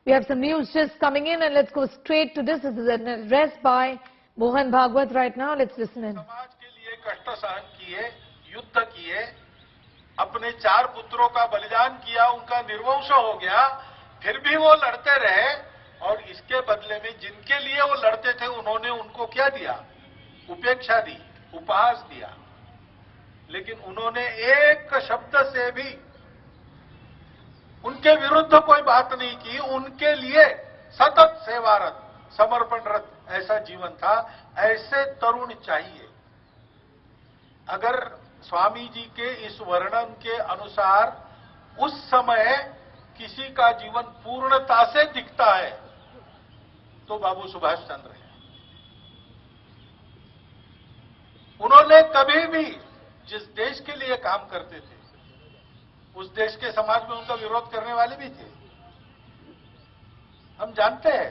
We have some news just coming in, and let's go straight to this. This is an address by Mohan Bhagwat right now. Let's listen in. समाज के लिए कष्ट सहन किए, युद्ध किए, अपने 4 पुत्रों का बलिदान किया, उनका निर्वंश हो गया, फिर भी वो लड़ते रहे और इसके बदले में जिनके लिए वो लड़ते थे उन्होंने उनको क्या दिया? उपेक्षा दी, उपहास दिया। लेकिन उन्होंने एक शब्द से भी उनके विरुद्ध कोई बात नहीं की, उनके लिए सतत सेवारत, समर्पणरत ऐसा जीवन था। ऐसे तरुण चाहिए। अगर स्वामी जी के इस वर्णन के अनुसार उस समय किसी का जीवन पूर्णता से दिखता है तो बाबू सुभाष चंद्र है। उन्होंने कभी भी जिस देश के लिए काम करते थे उस देश के समाज में उनका विरोध करने वाले भी थे। हम जानते हैं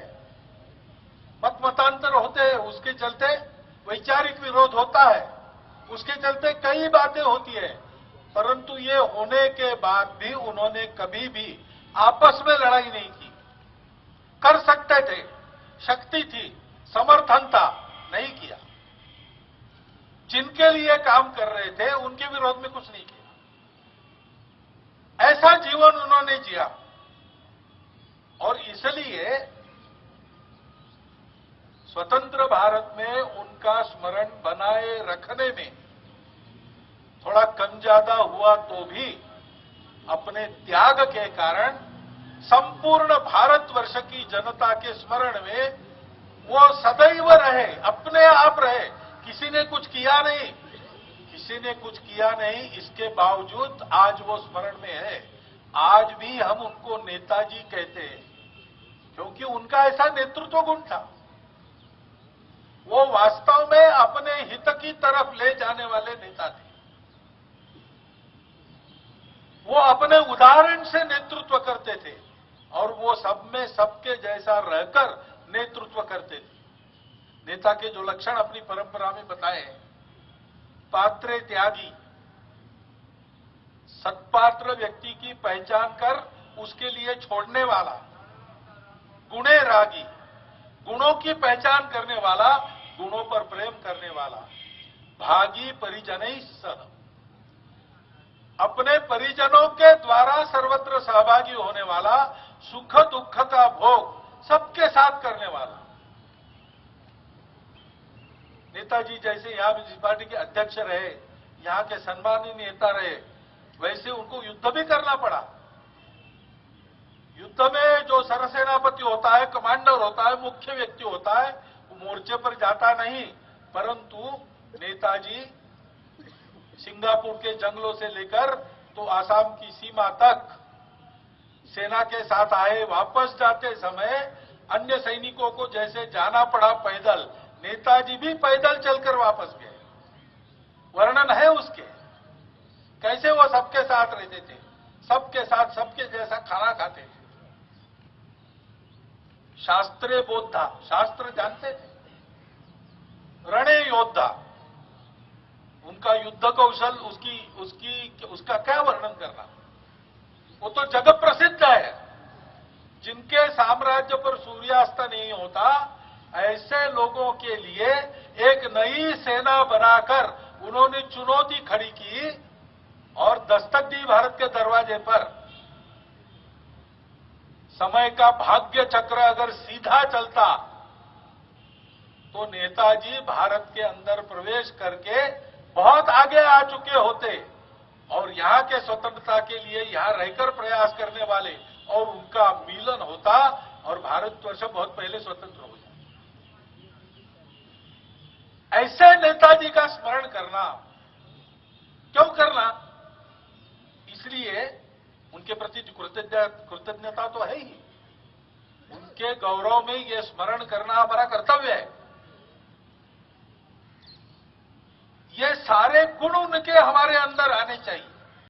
मत मतांतर होते हैं, उसके चलते वैचारिक विरोध होता है, उसके चलते कई बातें होती है, परंतु ये होने के बाद भी उन्होंने कभी भी आपस में लड़ाई नहीं की। कर सकते थे, शक्ति थी, समर्थन था, नहीं किया। जिनके लिए काम कर रहे थे उनके विरोध में कुछ नहीं किया। ऐसा जीवन उन्होंने जिया और इसलिए स्वतंत्र भारत में उनका स्मरण बनाए रखने में थोड़ा कम ज्यादा हुआ तो भी अपने त्याग के कारण संपूर्ण भारतवर्ष की जनता के स्मरण में वो सदैव रहे, अपने आप रहे। किसी ने कुछ किया नहीं, किसी ने कुछ किया नहीं, इसके बावजूद आज वो स्मरण में है। आज भी हम उनको नेताजी कहते हैं क्योंकि उनका ऐसा नेतृत्व गुण था। वो वास्तव में अपने हित की तरफ ले जाने वाले नेता थे। वो अपने उदाहरण से नेतृत्व करते थे और वो सब में सबके जैसा रहकर नेतृत्व करते थे। नेता के जो लक्षण अपनी परंपरा में बताए हैं, पात्रे त्यागी, सत्पात्र व्यक्ति की पहचान कर उसके लिए छोड़ने वाला, गुणे रागी, गुणों की पहचान करने वाला, गुणों पर प्रेम करने वाला, भागी परिजनैः सह, अपने परिजनों के द्वारा सर्वत्र सहभागी होने वाला, सुख दुख का भोग सबके साथ करने वाला। नेताजी जैसे यहां म्यूनिसिपालिटी के अध्यक्ष रहे, यहां के सम्मानीय नेता रहे, वैसे उनको युद्ध भी करना पड़ा। युद्ध में जो सरसेनापति होता है, कमांडर होता है, मुख्य व्यक्ति होता है, वो मोर्चे पर जाता नहीं, परंतु नेताजी सिंगापुर के जंगलों से लेकर तो आसाम की सीमा तक सेना के साथ आए। वापस जाते समय अन्य सैनिकों को जैसे जाना पड़ा पैदल, नेताजी भी पैदल चलकर वापस गए। वर्णन है उसके, कैसे वो सबके साथ रहते थे, सबके साथ सबके जैसा खाना खाते थे। शास्त्रे बोधा, शास्त्र जानते थे। रणे योद्धा, उनका युद्ध कौशल, उसका क्या वर्णन करना, वो तो जगत प्रसिद्ध है। जिनके साम्राज्य पर सूर्यास्त नहीं होता, ऐसे लोगों के लिए एक नई सेना बनाकर उन्होंने चुनौती खड़ी की और दस्तक दी भारत के दरवाजे पर। समय का भाग्य चक्र अगर सीधा चलता तो नेताजी भारत के अंदर प्रवेश करके बहुत आगे आ चुके होते और यहां के स्वतंत्रता के लिए यहां रहकर प्रयास करने वाले और उनका मिलन होता और भारतवर्ष बहुत पहले स्वतंत्र हो जाता। ऐसे नेताजी का स्मरण करना, क्यों करना? इसलिए उनके प्रति कृतज्ञता तो है ही, उनके गौरव में ये स्मरण करना हमारा कर्तव्य है। ये सारे गुण उनके हमारे अंदर आने चाहिए।